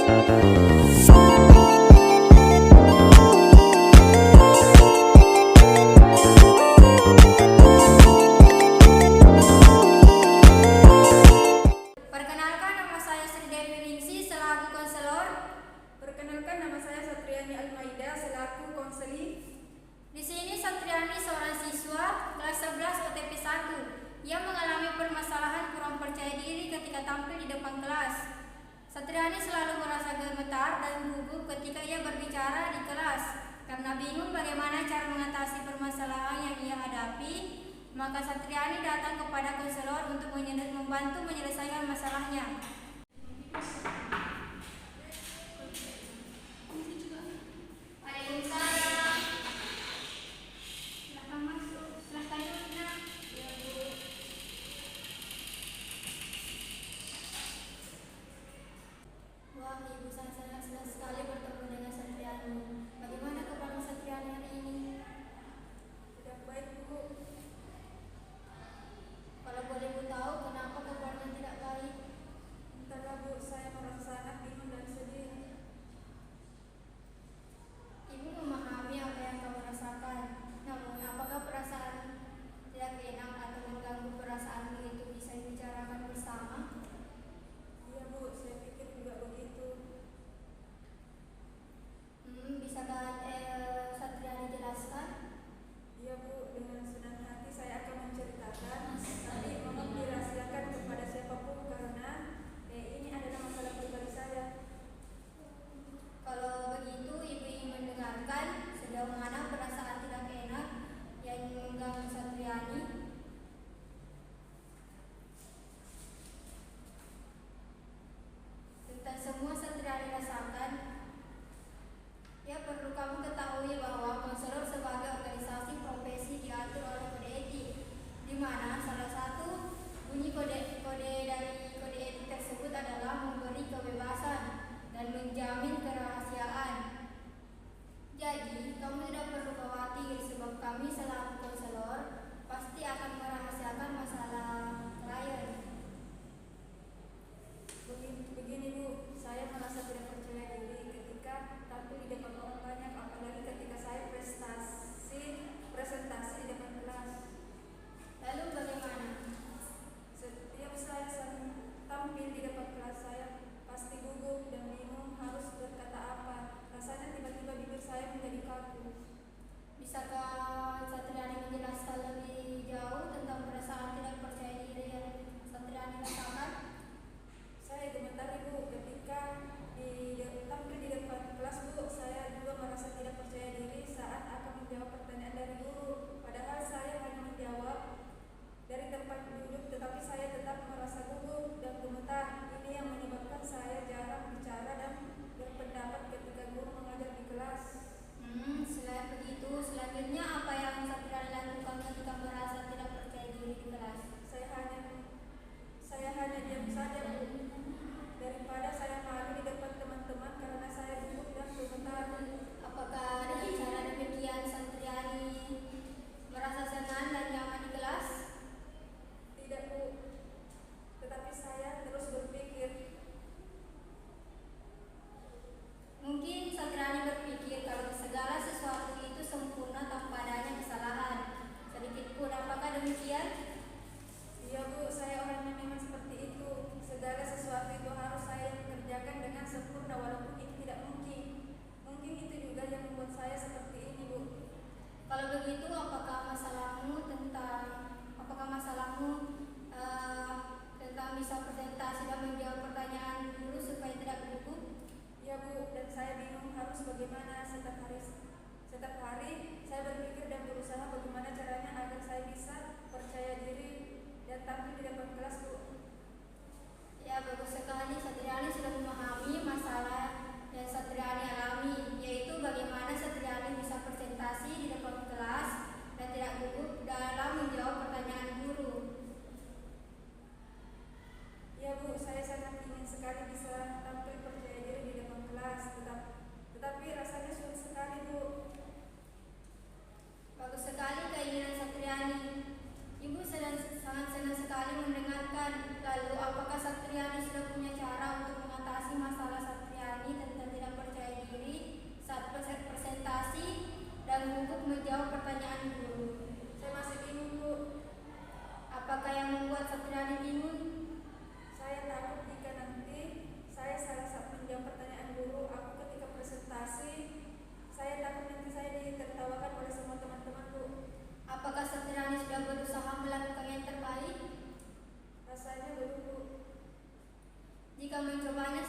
Perkenalkan, nama saya Sri Dewi Ningsi selaku konselor. Perkenalkan, nama saya Satriani Almaida selaku konseling. Di sini Satriani seorang siswa kelas 11 OTP 1 yang mengalami permasalahan kurang percaya diri ketika tampil di depan kelas. Satriani selalu merasa gemetar dan gugup ketika ia berbicara di kelas karena bingung bagaimana cara mengatasi permasalahan yang ia hadapi. Maka Satriani datang kepada konselor untuk membantu menyelesaikan masalahnya. Waalaikumsalam. Silahkan masuk. Silahkan duduk, Nak. Ya, Bu. Wah, Ibu, saya sangat senang sekali bertemu dengan Satriani. Bagaimana kabar Satriani hari ini? Tidak baik, Bu. Kalau boleh Bu tahu, kenapa kabarnya tidak baik? Jika mencobanya